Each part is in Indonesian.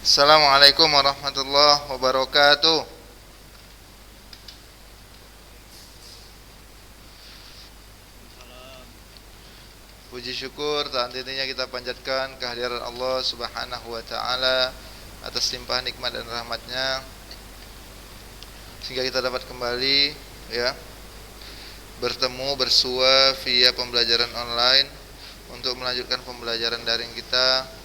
Assalamualaikum warahmatullahi wabarakatuh. Puji syukur tak henti-hentinya kita panjatkan kehadiran Allah Subhanahu wa taala atas limpahan nikmat dan rahmatnya sehingga kita dapat kembali ya bertemu bersua via pembelajaran online untuk melanjutkan pembelajaran daring kita,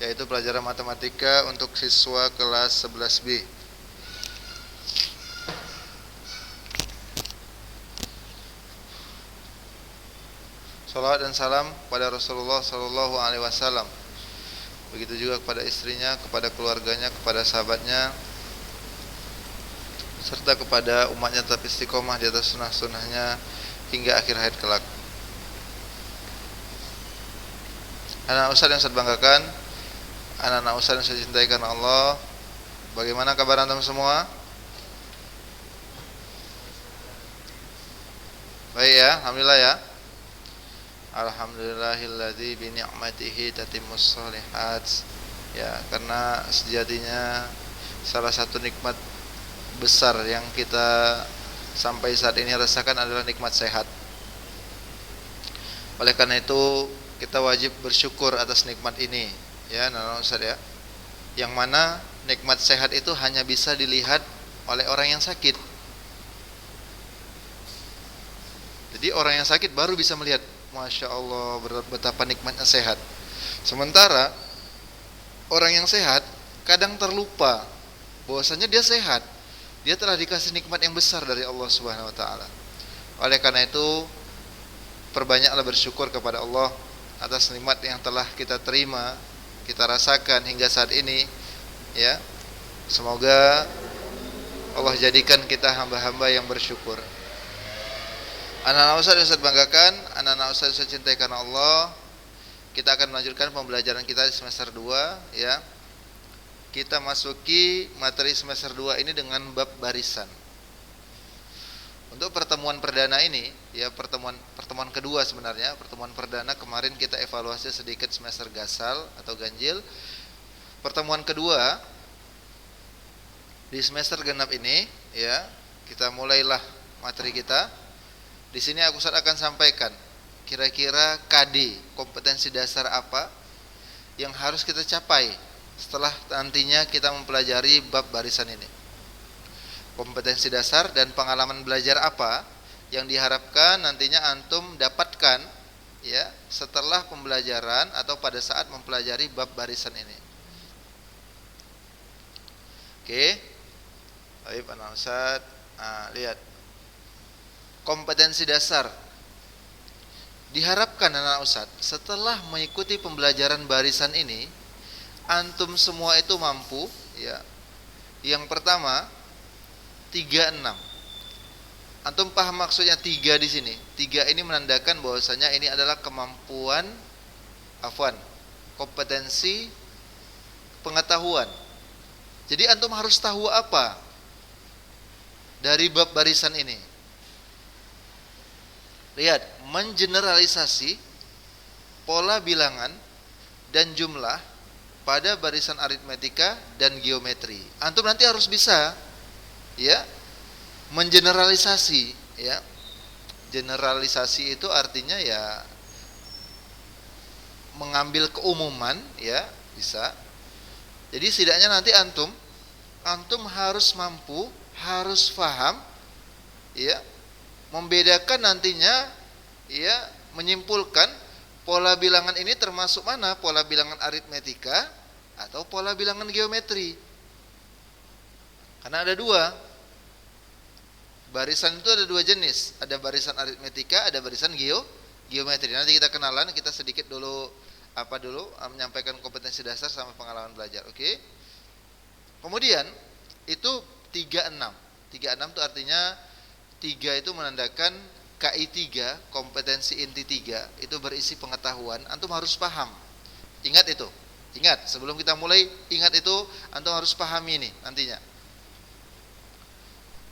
yaitu pelajaran matematika untuk siswa kelas 11B. Salawat dan salam kepada Rasulullah Sallallahu Alaihi Wasallam. Begitu juga kepada istrinya, kepada keluarganya, kepada sahabatnya, serta kepada umatnya tetap istiqomah di atas sunnah-sunnahnya hingga akhir hayat kelak. Anak Ustaz yang saya banggakan, anak-anak Ustaz yang saya cintai karena Allah, bagaimana kabar antum semua? Baik ya, alhamdulillah ya. Alhamdulillahilladzi bi ni'matihi tatimmus shalihat. Ya, karena sejatinya salah satu nikmat besar yang kita sampai saat ini rasakan adalah nikmat sehat. Oleh karena itu kita wajib bersyukur atas nikmat ini, ya, anak-anak Ustaz ya. Yang mana nikmat sehat itu hanya bisa dilihat oleh orang yang sakit. Jadi orang yang sakit baru bisa melihat, Masya Allah, betapa nikmatnya sehat. Sementara orang yang sehat kadang terlupa bahwasanya dia sehat. Dia telah dikasih nikmat yang besar dari Allah Subhanahu wa taala. Oleh karena itu, perbanyaklah bersyukur kepada Allah atas nikmat yang telah kita terima, kita rasakan hingga saat ini, ya. Semoga Allah jadikan kita hamba-hamba yang bersyukur. Anak-anak Ustaz yang saya banggakan, anak-anak Ustaz yang saya cintai karena Allah, kita akan melanjutkan pembelajaran kita di semester 2, ya. Kita masuki materi semester 2 ini dengan bab barisan. Untuk pertemuan perdana ini, ya, pertemuan kedua sebenarnya. Pertemuan perdana kemarin kita evaluasi sedikit semester gasal atau ganjil. Pertemuan kedua di semester genap ini, ya, kita mulailah materi kita. Di sini aku akan sampaikan kira-kira KD, kompetensi dasar apa yang harus kita capai setelah nantinya kita mempelajari bab barisan ini. Kompetensi dasar dan pengalaman belajar apa yang diharapkan nantinya antum dapatkan, ya, setelah pembelajaran atau pada saat mempelajari bab barisan ini. Oke. Baik, anak Ustaz. Lihat. Kompetensi dasar diharapkan anak Ustaz setelah mengikuti pembelajaran barisan ini antum semua itu mampu, ya. Yang pertama 36. Antum paham maksudnya 3 di sini? 3 ini menandakan bahwasanya ini adalah kemampuan, kompetensi pengetahuan. Jadi antum harus tahu apa dari bab barisan ini? Lihat, mengeneralisasi pola bilangan dan jumlah pada barisan aritmetika dan geometri. Antum nanti harus bisa, ya, mengeneralisasi, ya. Generalisasi itu artinya ya mengambil keumuman, ya, bisa. Jadi setidaknya nanti antum harus mampu, harus paham, ya, membedakan nantinya, ya, menyimpulkan pola bilangan ini termasuk mana, pola bilangan aritmetika atau pola bilangan geometri. Karena ada 2. Barisan itu ada 2 jenis, ada barisan aritmetika, ada barisan geometri. Nanti kita kenalan, kita sedikit dulu menyampaikan kompetensi dasar sama pengalaman belajar, oke? Kemudian itu 36. 36 itu artinya 3 itu menandakan KI 3, kompetensi inti 3, itu berisi pengetahuan. Antum harus paham. Ingat itu. Ingat, sebelum kita mulai, ingat itu, antum harus pahami ini nantinya.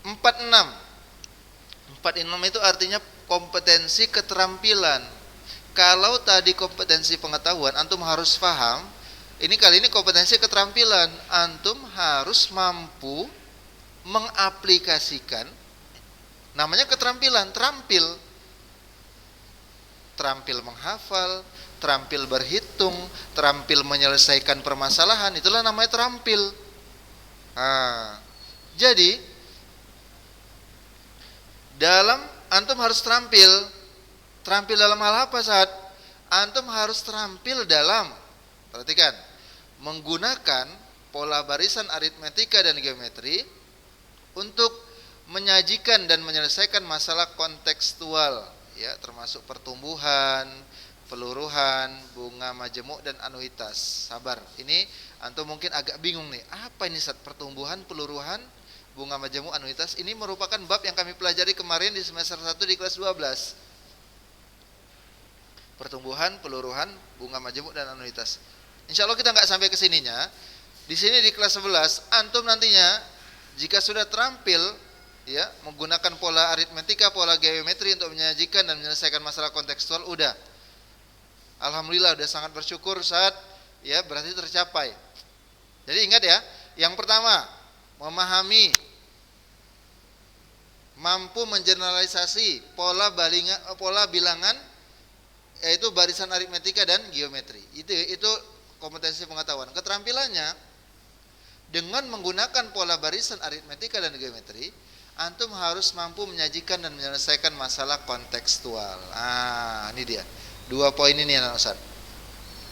46. 46 itu artinya kompetensi keterampilan. Kalau tadi kompetensi pengetahuan, antum harus paham. Ini kali ini kompetensi keterampilan. Antum harus mampu mengaplikasikan. Namanya keterampilan, terampil. Terampil menghafal, terampil berhitung, terampil menyelesaikan permasalahan, itulah namanya terampil. Jadi dalam antum harus terampil dalam hal apa saat? Antum harus terampil dalam, perhatikan, menggunakan pola barisan aritmetika dan geometri untuk menyajikan dan menyelesaikan masalah kontekstual, ya, termasuk pertumbuhan, peluruhan, bunga majemuk dan anuitas. Sabar, ini antum mungkin agak bingung nih, apa ini saat pertumbuhan, peluruhan, bunga majemuk, anuitas? Ini merupakan bab yang kami pelajari kemarin di semester 1 di kelas 12. Pertumbuhan, peluruhan, bunga majemuk dan anuitas. Insya Allah kita nggak sampai ke sininya. Di sini di kelas 11, antum nantinya jika sudah terampil, ya, menggunakan pola aritmetika, pola geometri untuk menyajikan dan menyelesaikan masalah kontekstual, udah. Alhamdulillah, udah sangat bersyukur saat, ya, berarti tercapai. Jadi ingat ya, yang pertama, memahami, mampu mengeneralisasi pola bilangan, yaitu barisan aritmetika dan geometri. Itu kompetensi pengetahuan. Keterampilannya, dengan menggunakan pola barisan aritmetika dan geometri, antum harus mampu menyajikan dan menyelesaikan masalah kontekstual. Ini dia. 2 poin ini anak Ustaz.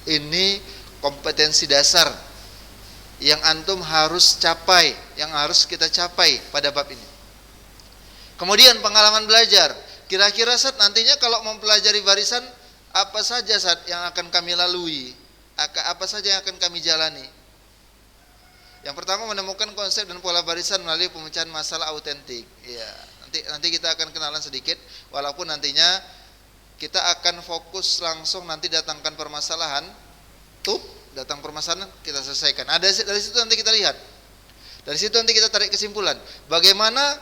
Ini kompetensi dasar yang antum harus capai, yang harus kita capai pada bab ini. Kemudian pengalaman belajar. Kira-kira Ustaz nantinya kalau mempelajari barisan, apa saja Ustaz yang akan kami lalui? Apa saja yang akan kami jalani? Yang pertama, menemukan konsep dan pola barisan melalui pemecahan masalah autentik. Ya, nanti kita akan kenalan sedikit, walaupun nantinya kita akan fokus langsung nanti datangkan permasalahan, datang permasalahan kita selesaikan. Dari situ nanti kita lihat. Dari situ nanti kita tarik kesimpulan. Bagaimana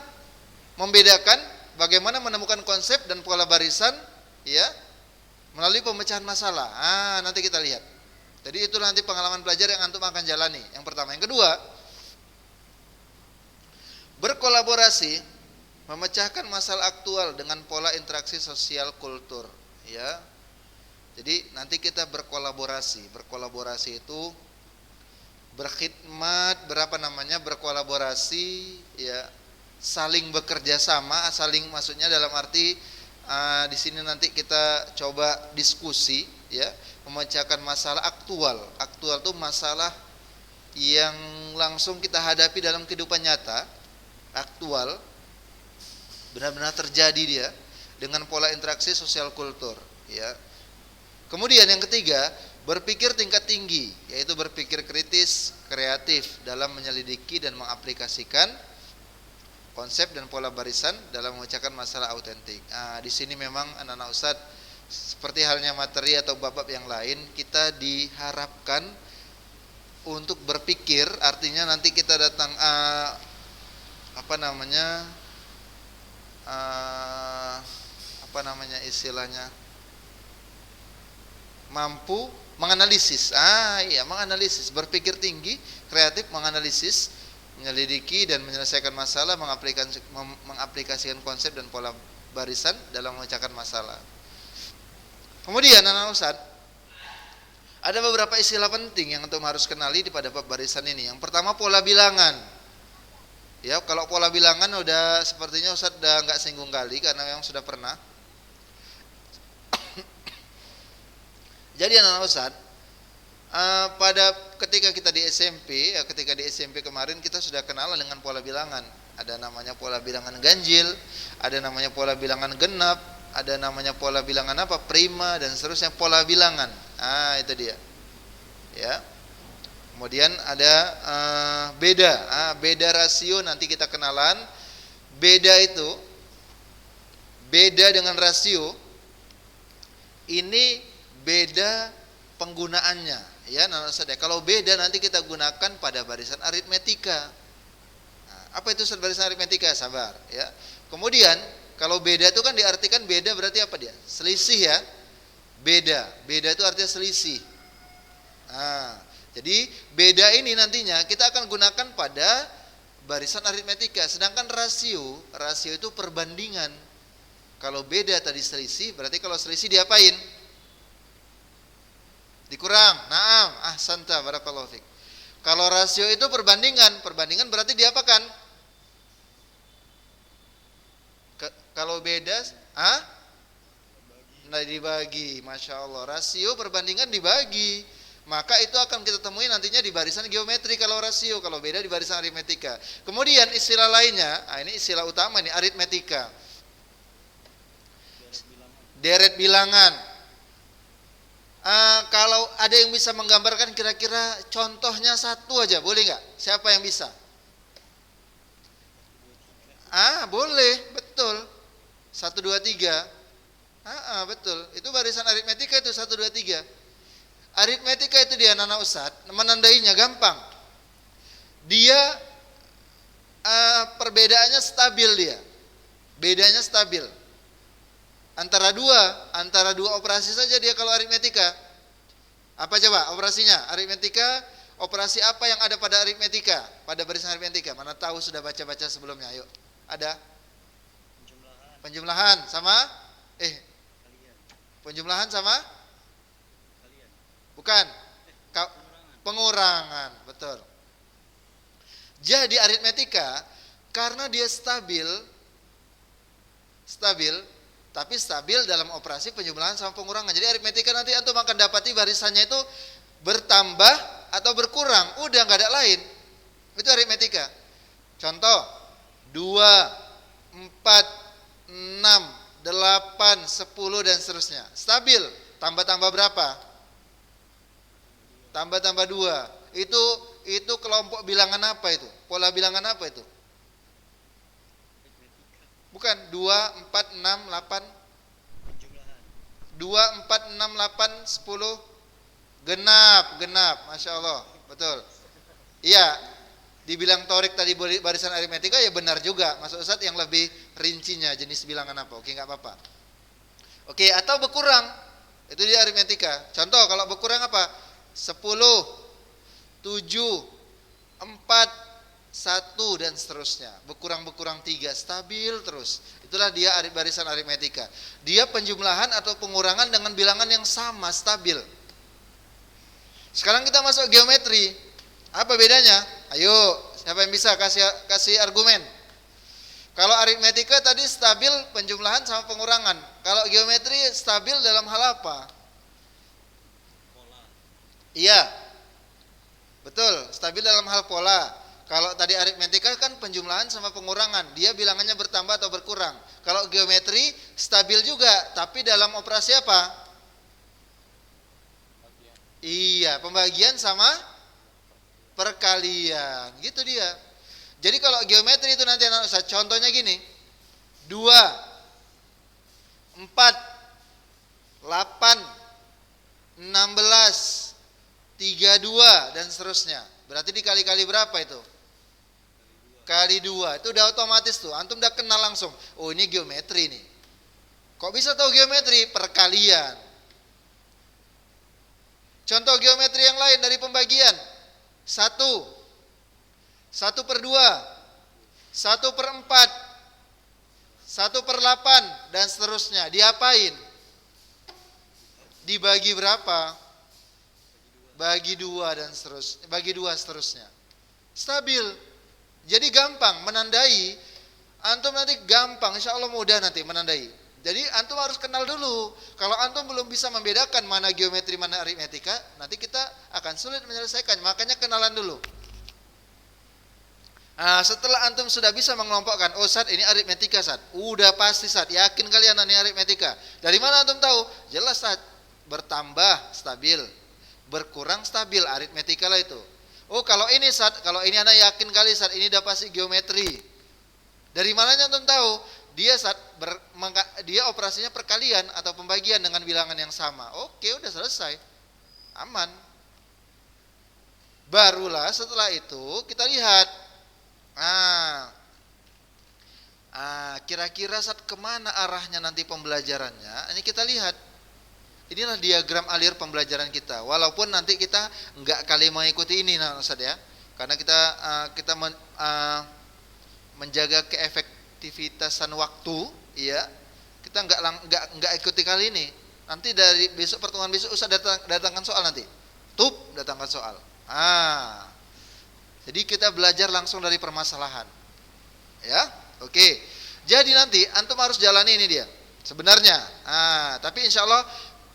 membedakan, bagaimana menemukan konsep dan pola barisan, ya, melalui pemecahan masalah. Nanti kita lihat. Jadi itu nanti pengalaman belajar yang antum akan jalani. Yang pertama, yang kedua, berkolaborasi, memecahkan masalah aktual dengan pola interaksi sosial kultur, ya. Jadi nanti kita berkolaborasi. Berkolaborasi itu berkhidmat, berkolaborasi, ya, saling bekerja sama, maksudnya dalam arti di sini nanti kita coba diskusi, ya, memecahkan masalah aktual. Aktual itu masalah yang langsung kita hadapi dalam kehidupan nyata, aktual, benar-benar terjadi dia, dengan pola interaksi sosial kultur, ya. Kemudian yang ketiga, berpikir tingkat tinggi, yaitu berpikir kritis, kreatif dalam menyelidiki dan mengaplikasikan konsep dan pola barisan dalam memecahkan masalah autentik. Di sini memang anak-anak Ustadz, seperti halnya materi atau bab-bab yang lain, kita diharapkan untuk berpikir, artinya nanti kita datang istilahnya mampu menganalisis, menganalisis, berpikir tinggi, kreatif, menganalisis, menyelidiki dan menyelesaikan masalah, mengaplikasikan konsep dan pola barisan dalam memecahkan masalah. Kemudian anak Ustadz, ada beberapa istilah penting yang antum harus kenali di pada bab barisan ini. Yang pertama, pola bilangan. Ya, kalau pola bilangan udah sepertinya Ustadz udah nggak singgung kali karena yang sudah pernah. Jadi anak Ustadz, pada ketika kita di SMP, kemarin kita sudah kenalan dengan pola bilangan. Ada namanya pola bilangan ganjil, ada namanya pola bilangan genap, ada namanya pola bilangan prima, dan seterusnya pola bilangan. Itu dia, ya. Kemudian ada beda rasio, nanti kita kenalan. Beda dengan rasio ini beda penggunaannya, ya. Kalau beda nanti kita gunakan pada barisan aritmetika. Apa itu barisan aritmetika? Sabar, ya. Kemudian kalau beda itu kan diartikan beda berarti apa dia? Selisih, ya. Beda. Beda itu artinya selisih. Nah, jadi beda ini nantinya kita akan gunakan pada barisan aritmetika. Sedangkan rasio itu perbandingan. Kalau beda tadi selisih, berarti kalau selisih diapain? Dikurang. Naam, ahsanta, barakallahu fik. Kalau rasio itu perbandingan berarti diapakan? Kalau beda, nah dibagi, masya Allah. Rasio perbandingan dibagi, maka itu akan kita temui nantinya di barisan geometri kalau rasio. Kalau beda di barisan aritmetika. Kemudian istilah lainnya, ini istilah utama nih, aritmetika. Deret bilangan. Kalau ada yang bisa menggambarkan kira-kira contohnya satu aja, boleh nggak? Siapa yang bisa? Boleh, betul. 1, 2, 3. Betul. Itu barisan aritmetika itu 1, 2, 3. Aritmetika itu dia anak Ustadz, menandainya gampang. Dia perbedaannya stabil dia. Bedanya stabil. Antara dua operasi saja dia kalau aritmetika. Apa coba operasinya? Aritmetika, operasi apa yang ada pada aritmetika? Pada barisan aritmetika. Mana tahu sudah baca-baca sebelumnya, ayo. Ada? Penjumlahan sama penjumlahan sama bukan pengurangan, betul. Jadi aritmetika karena dia stabil tapi stabil dalam operasi penjumlahan sama pengurangan. Jadi aritmetika nanti antum akan dapati barisannya itu bertambah atau berkurang, udah nggak ada lain. Itu aritmetika. Contoh 2, 4, 6, 8, 10 dan seterusnya. Stabil. Tambah-tambah berapa? Tambah-tambah 2. Itu kelompok bilangan apa itu? Pola bilangan apa itu? Bukan 2, 4, 6, 8. 2, 4, 6, 8, 10. Genap. Masya Allah. Betul. Iya. Dibilang torik tadi barisan aritmetika ya benar juga. Maksud Ustadz yang lebih rincinya jenis bilangan apa? Oke, nggak apa-apa. Oke, atau berkurang. Itu dia aritmetika. Contoh kalau berkurang apa? 10, 7, 4, 1 dan seterusnya. Berkurang 3, stabil terus. Itulah dia barisan aritmetika. Dia penjumlahan atau pengurangan dengan bilangan yang sama, stabil. Sekarang kita masuk geometri. Apa bedanya? Ayo, siapa yang bisa kasih argumen? Kalau aritmetika tadi stabil penjumlahan sama pengurangan. Kalau geometri stabil dalam hal apa? Pola. Iya. Betul, stabil dalam hal pola. Kalau tadi aritmetika kan penjumlahan sama pengurangan, dia bilangannya bertambah atau berkurang. Kalau geometri stabil juga, tapi dalam operasi apa? Iya, pembagian sama perkalian, gitu dia. Jadi kalau geometri itu nanti anak Ustaz, contohnya gini, 2, 4, 8, 16, 32 dan seterusnya. Berarti dikali-kali berapa itu? Kali 2. Itu udah otomatis tuh, antum udah kenal langsung. Oh, ini geometri nih. Kok bisa tahu geometri? Perkalian. Contoh geometri yang lain dari pembagian. 1 per 2, 1 per 4, 1 per 8 dan seterusnya. Diapain? Dibagi berapa? Bagi 2 dan seterusnya. Bagi 2 seterusnya. Stabil. Jadi gampang menandai. Antum nanti gampang, insya Allah mudah nanti menandai. Jadi antum harus kenal dulu. Kalau antum belum bisa membedakan mana geometri mana aritmetika, nanti kita akan sulit menyelesaikan. Makanya kenalan dulu. Nah, setelah antum sudah bisa mengelompokkan, oh Sat ini aritmetika Sat. Udah pasti Sat, yakin kalian ini aritmetika. Dari mana antum tahu? Jelas Sat, bertambah stabil, berkurang stabil, aritmetika lah itu. Oh kalau ini Sat, kalau ini anak yakin kali Sat, ini udah pasti geometri. Dari mananya antum tahu? Dia operasinya perkalian atau pembagian dengan bilangan yang sama. Oke, udah selesai. Aman. Barulah setelah itu kita lihat. Kira-kira saat kemana arahnya nanti pembelajarannya. Ini kita lihat. Inilah diagram alir pembelajaran kita. Walaupun nanti kita nggak kali mengikuti ini, nah Ustaz ya, karena kita menjaga keefektivitasan waktu, ya. Kita nggak ikuti kali ini. Nanti dari besok, pertemuan besok Ustaz datangkan soal nanti. Datangkan soal. Jadi kita belajar langsung dari permasalahan. Ya, oke. Jadi nanti antum harus jalani ini dia. Sebenarnya. Tapi insya Allah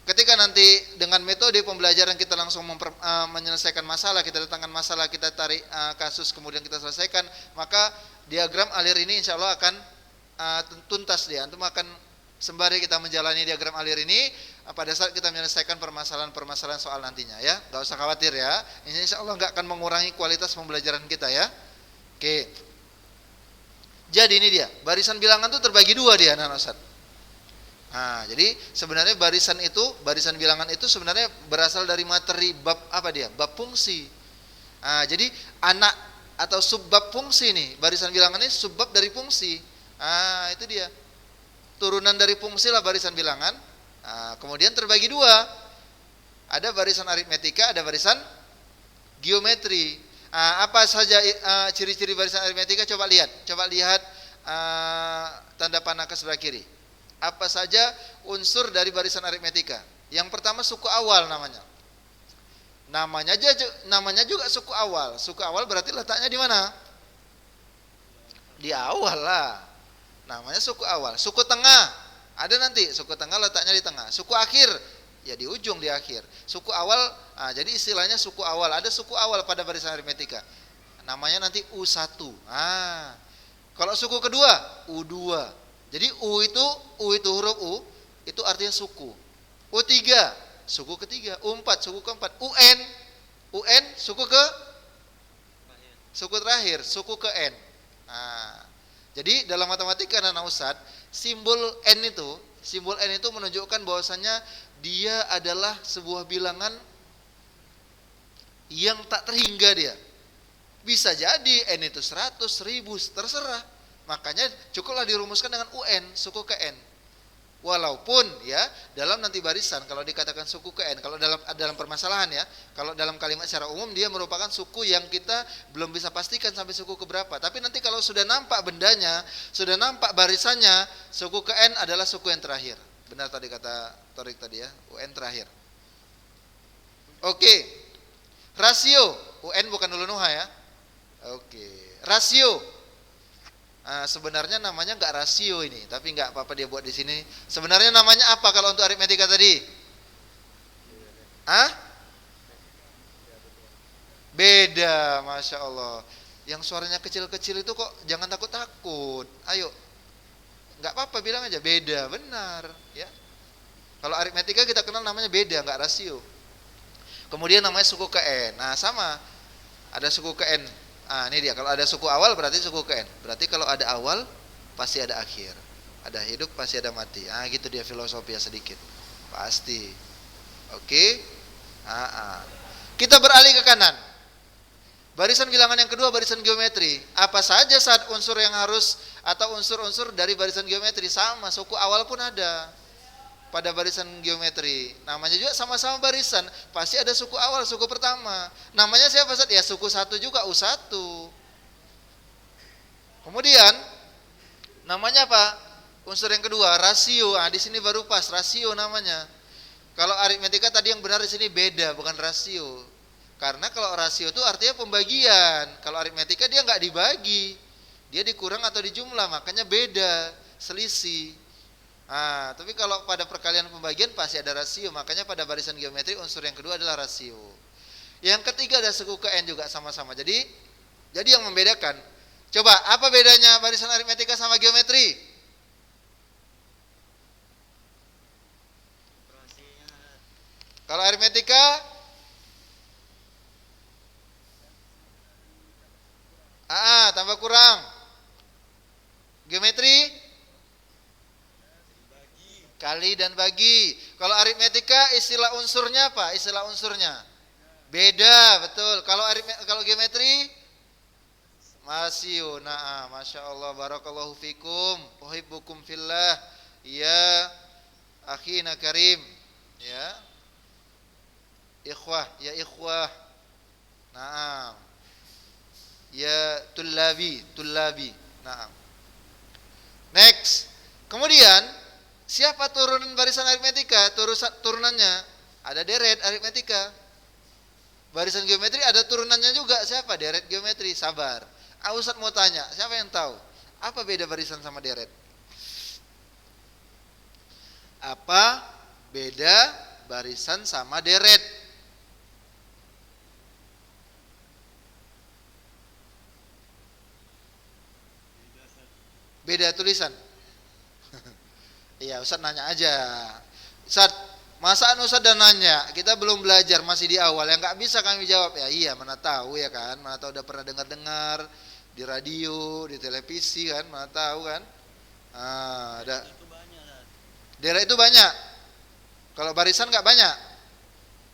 ketika nanti dengan metode pembelajaran kita langsung menyelesaikan masalah, kita datangkan masalah, kita tarik kasus, kemudian kita selesaikan, maka diagram alir ini insya Allah akan tuntas dia. Antum akan sembari kita menjalani diagram alir ini, pada saat kita menyelesaikan permasalahan soal nantinya, ya, nggak usah khawatir ya. Ini insya Allah nggak akan mengurangi kualitas pembelajaran kita ya. Oke. Jadi ini dia, barisan bilangan itu terbagi dua dia, anak Ustaz. Jadi sebenarnya barisan bilangan itu sebenarnya berasal dari materi bab apa dia? Bab fungsi. Jadi anak atau subbab fungsi nih, barisan bilangan ini subbab dari fungsi. Itu dia. Turunan dari fungsi lah barisan bilangan. Kemudian terbagi dua. Ada barisan aritmetika, ada barisan geometri. Apa saja ciri-ciri barisan aritmetika? Coba lihat tanda panah ke sebelah kiri. Apa saja unsur dari barisan aritmetika? Yang pertama suku awal namanya. Namanya juga suku awal. Suku awal berarti letaknya di mana? Di awal lah. Namanya suku awal. Suku tengah ada nanti. Suku tengah letaknya di tengah. Suku akhir ya di ujung, di akhir. Suku awal, jadi istilahnya suku awal. Ada suku awal pada barisan aritmetika. Namanya nanti U1. Kalau suku kedua U2. Jadi U itu huruf U, itu artinya suku. U3 suku ketiga, U4 suku keempat, UN suku terakhir, suku ke N. Jadi dalam matematika anak Ustaz, simbol N itu menunjukkan bahwasannya dia adalah sebuah bilangan yang tak terhingga dia. Bisa jadi N itu 100, 1000, terserah. Makanya cukuplah dirumuskan dengan UN, suku ke N. Walaupun ya dalam nanti barisan kalau dikatakan suku ke N, kalau dalam permasalahan ya, kalau dalam kalimat secara umum dia merupakan suku yang kita belum bisa pastikan sampai suku ke berapa. Tapi nanti kalau sudah nampak bendanya, sudah nampak barisannya, suku ke N adalah suku yang terakhir. Benar tadi kata Torik tadi ya, UN terakhir. Oke. Rasio, UN bukan dulu Nuha ya. Oke. Rasio. Sebenarnya namanya nggak rasio ini, tapi nggak apa-apa dia buat di sini. Sebenarnya namanya apa kalau untuk aritmetika tadi? Beda, masya Allah. Yang suaranya kecil-kecil itu kok jangan takut-takut. Ayo, nggak apa-apa bilang aja beda, benar. Ya. Kalau aritmetika kita kenal namanya beda, nggak rasio. Kemudian namanya suku ke N. Sama, ada suku ke N. Ini dia, kalau ada suku awal berarti suku ke N. Berarti kalau ada awal pasti ada akhir. Ada hidup pasti ada mati. Gitu dia filosofi ya sedikit. Pasti. Oke. Kita beralih ke kanan. Barisan bilangan yang kedua barisan geometri. Apa saja saat unsur yang harus atau unsur-unsur dari barisan geometri sama, suku awal pun ada. Pada barisan geometri, namanya juga sama-sama barisan, pasti ada suku awal, suku pertama. Namanya siapa Ustaz? Ya suku 1 juga U1. Kemudian namanya apa? Unsur yang kedua, rasio. Di sini baru pas rasio namanya. Kalau aritmetika tadi yang benar di sini beda, bukan rasio. Karena kalau rasio itu artinya pembagian. Kalau aritmetika dia nggak dibagi, dia dikurang atau dijumlah, makanya beda, selisih. Tapi kalau pada perkalian pembagian pasti ada rasio, makanya pada barisan geometri unsur yang kedua adalah rasio. Yang ketiga ada suku ke N juga sama-sama. Jadi yang membedakan, coba apa bedanya barisan aritmetika sama geometri? Kalau aritmetika tambah kurang. Geometri kali dan bagi. Kalau aritmetika istilah unsurnya apa? Istilah unsurnya beda, betul. Kalau geometri masih. Masya Allah, barakallahu fikum, uhibbukum fillah. Ya akhina karim. Ya, ikhwah, ya ikhwah. Naam. Ya tullabi, tullabi. Naam. Next. Kemudian siapa turunan barisan aritmetika? Turunannya ada deret aritmetika. Barisan geometri ada turunannya juga. Siapa? Deret geometri. Sabar. Ustaz mau tanya, siapa yang tahu? Apa beda barisan sama deret? Apa beda barisan sama deret? Beda tulisan. Iya, Ustaz nanya aja. Ustaz, masaan Ustaz dan nanya? Kita belum belajar, masih di awal. Yang nggak bisa kami jawab. Ya iya, mana tahu ya kan? Mana tahu udah pernah dengar-dengar di radio, di televisi kan? Mana tahu kan? Ada. Daerah itu banyak. Kalau barisan nggak banyak.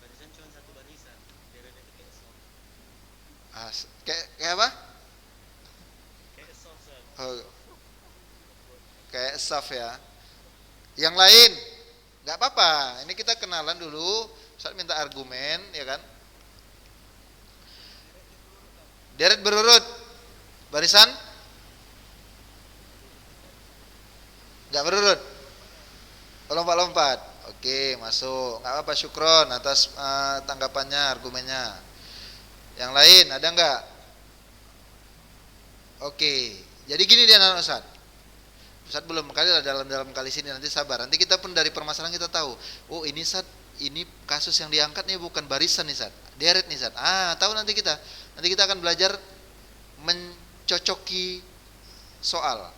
Barisan cuma satu barisan. Daerah itu kayak soft. Kayak apa? Kayak soft. Oh, kayak soft ya. Yang lain nggak apa-apa. Ini kita kenalan dulu. Ustaz minta argumen, ya kan? Deret berurut. Barisan nggak berurut. Lompat-lompat. Oke, masuk. Nggak apa-apa, syukron atas tanggapannya, argumennya. Yang lain ada nggak? Oke. Jadi gini dia anak Ustaz. Ustaz belum kali dalam kali sini, nanti sabar. Nanti kita pun dari permasalahan kita tahu. Oh, ini Ustaz, ini kasus yang diangkat nih bukan barisan nih Ustaz. Deret nih Ustaz. Tahu nanti kita. Nanti kita akan belajar mencocoki soal.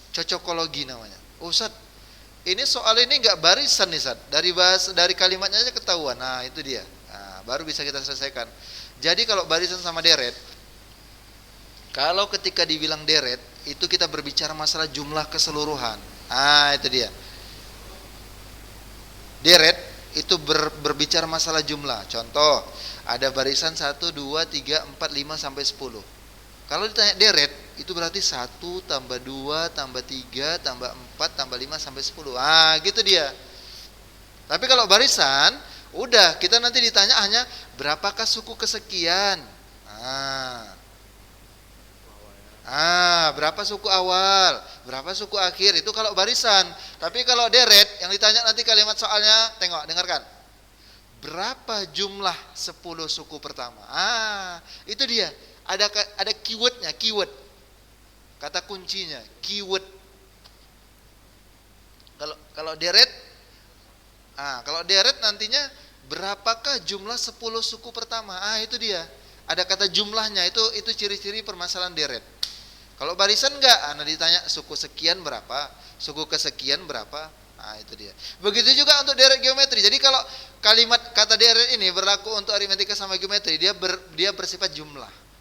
Cocokologi namanya. Ustaz, ini soal ini enggak barisan nih Ustaz. Dari kalimatnya aja ketahuan. Nah, itu dia. Baru bisa kita selesaikan. Jadi kalau barisan sama deret, kalau ketika dibilang deret, itu kita berbicara masalah jumlah keseluruhan. Itu dia. Deret itu berbicara masalah jumlah. Contoh, ada barisan 1, 2, 3, 4, 5 sampai 10. Kalau ditanya deret, itu berarti 1 tambah 2 tambah 3 tambah 4 tambah 5 sampai 10. Gitu dia. Tapi kalau barisan, udah kita nanti ditanya hanya berapakah suku kesekian. Berapa suku awal, berapa suku akhir, itu kalau barisan. Tapi kalau deret, yang ditanya nanti kalimat soalnya, tengok, dengarkan. Berapa jumlah 10 suku pertama? Itu dia. Ada keywordnya, keyword. Kata kuncinya, keyword. Kalau deret, kalau deret nantinya berapakah jumlah 10 suku pertama? Itu dia. Ada kata jumlahnya, itu ciri-ciri permasalahan deret. Kalau barisan enggak, ditanya suku sekian berapa, suku kesekian berapa, itu dia. Begitu juga untuk deret geometri. Jadi kalau kalimat kata deret ini berlaku untuk aritmetika sama geometri, dia bersifat jumlah.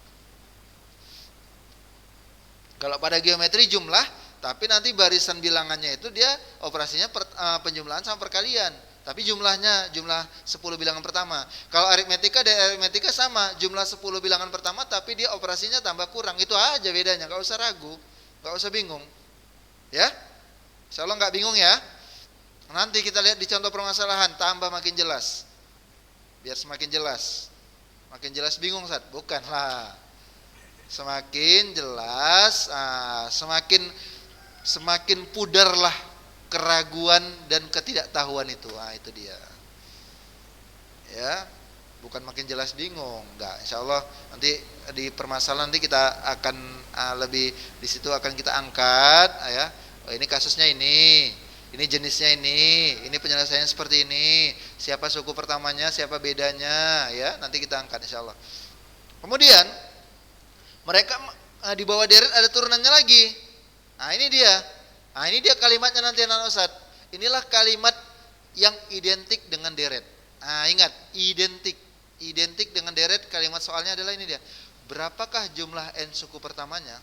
Kalau pada geometri jumlah, tapi nanti barisan bilangannya itu dia operasinya penjumlahan sama perkalian. Tapi jumlahnya jumlah 10 bilangan pertama. Kalau aritmetika dari aritmetika sama, jumlah 10 bilangan pertama tapi dia operasinya tambah kurang. Itu aja bedanya, enggak usah ragu, enggak usah bingung. Ya? Insyaallah enggak bingung ya. Nanti kita lihat di contoh permasalahan, tambah makin jelas. Biar semakin jelas. Makin jelas bingung Ustaz? Bukanlah. Semakin jelas, semakin pudarlah keraguan dan ketidaktahuan itu. Itu dia. Ya, bukan makin jelas bingung, enggak. Insyaallah nanti di permasalahan nanti kita akan lebih di situ akan kita angkat ya. Ini kasusnya ini jenisnya ini penyelesaiannya seperti ini. Siapa suku pertamanya, siapa bedanya ya, nanti kita angkat insyaallah. Kemudian mereka di bawah deret ada turunannya lagi. Ini dia. Ini dia kalimatnya nanti anak Ustaz. Inilah kalimat yang identik dengan deret. Ingat, identik dengan deret. Kalimat soalnya adalah ini dia. Berapakah jumlah n suku pertamanya?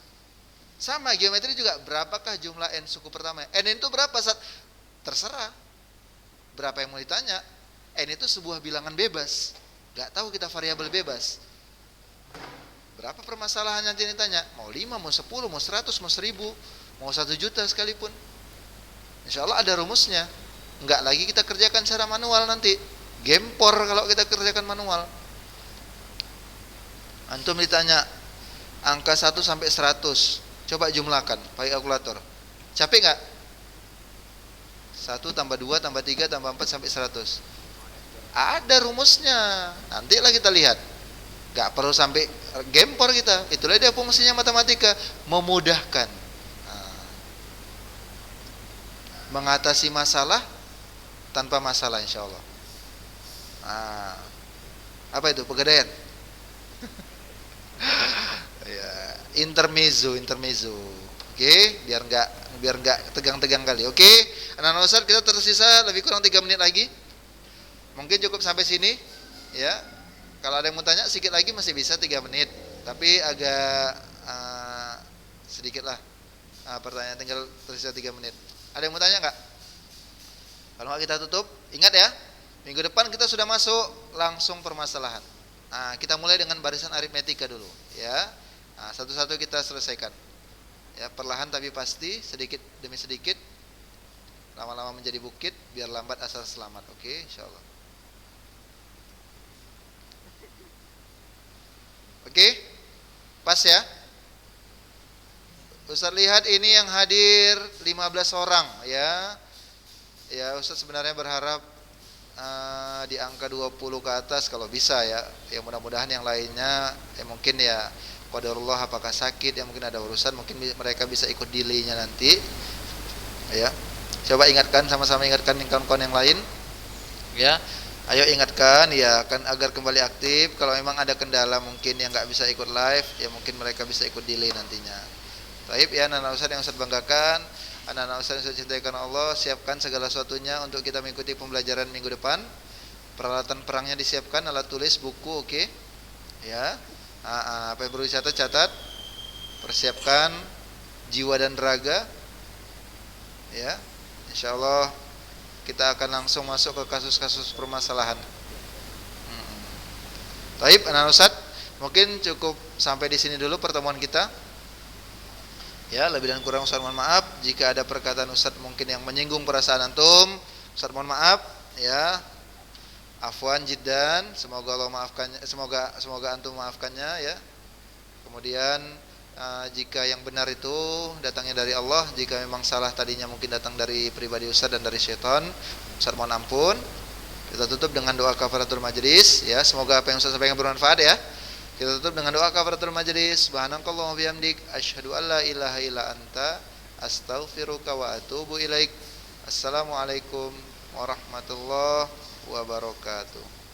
Sama geometri juga, berapakah jumlah n suku pertamanya? N itu berapa Ustaz? Terserah. Berapa yang mau ditanya? N itu sebuah bilangan bebas. Gak tahu kita variabel bebas. Berapa permasalahan nanti ditanya? Mau 5, mau 10, mau 100, mau 1000, mau 1 juta sekalipun. Insya Allah ada rumusnya. Enggak lagi kita kerjakan secara manual nanti. Gempor kalau kita kerjakan manual. Antum ditanya angka 1 sampai 100, coba jumlahkan pakai kalkulator. Capek nggak? 1 tambah 2 tambah 3 tambah 4 sampai 100. Ada rumusnya. Nantilah kita lihat. Nggak perlu sampai gempor kita. Itulah dia fungsinya matematika, memudahkan. Mengatasi masalah tanpa masalah, insya Allah. Apa itu pegadaian? Ya, intermezzo. Oke, biar nggak tegang-tegang kali. Oke, anak-anak Ustaz, kita tersisa lebih kurang 3 menit lagi. Mungkin cukup sampai sini, ya. Kalau ada yang mau tanya sedikit lagi masih bisa 3 menit, tapi agak sedikit lah pertanyaan, tinggal tersisa 3 menit. Ada yang mau tanya nggak? Kalau nggak kita tutup. Ingat ya, minggu depan kita sudah masuk langsung permasalahan. Kita mulai dengan barisan aritmetika dulu, ya. Satu-satu kita selesaikan. Ya, perlahan tapi pasti, sedikit demi sedikit. Lama-lama menjadi bukit, biar lambat asal selamat. Oke, insyaallah. Oke, pas ya. Ustaz lihat ini yang hadir 15 orang, ya. Ya, Ustaz sebenarnya berharap di angka 20 ke atas kalau bisa ya. Ya mudah-mudahan yang lainnya mungkin ya qadarullah, apakah sakit, ya mungkin ada urusan, mungkin mereka bisa ikut delay-nya nanti. Ya. Coba ingatkan, sama-sama ingatkan kawan-kawan yang lain. Ya. Ayo ingatkan ya, kan agar kembali aktif. Kalau memang ada kendala mungkin yang nggak bisa ikut live, ya mungkin mereka bisa ikut delay nantinya. Baik ya, anak-anak Ustaz yang Ustaz banggakan, anak-anak Ustaz yang Ustaz cintai karena Allah, siapkan segala sesuatunya untuk kita mengikuti pembelajaran minggu depan. Peralatan perangnya disiapkan, alat tulis, buku, oke. Ya. Apa yang perlu dicatat, persiapkan jiwa dan raga. Ya. Insyaallah kita akan langsung masuk ke kasus-kasus permasalahan. Baik, anak-anak Ustaz, mungkin cukup sampai di sini dulu pertemuan kita. Ya, lebih dan kurang Ustaz mohon maaf. Jika ada perkataan Ustaz mungkin yang menyinggung perasaan antum, Ustaz mohon maaf ya. Afwan jiddan, semoga Allah maafkannya, semoga antum maafkannya ya. Kemudian jika yang benar itu datangnya dari Allah, jika memang salah tadinya mungkin datang dari pribadi Ustaz dan dari syaitan, Ustaz mohon ampun. Kita tutup dengan doa kafaratul majlis ya. Semoga apa yang Ustaz sampaikan bermanfaat ya. Kita tutup dengan doa kafaratul majlis. Subhanakallahumma bihamdik asyhadu an la ilaha illa anta astaghfiruka wa atubu ilaik. Assalamualaikum warahmatullahi wabarakatuh.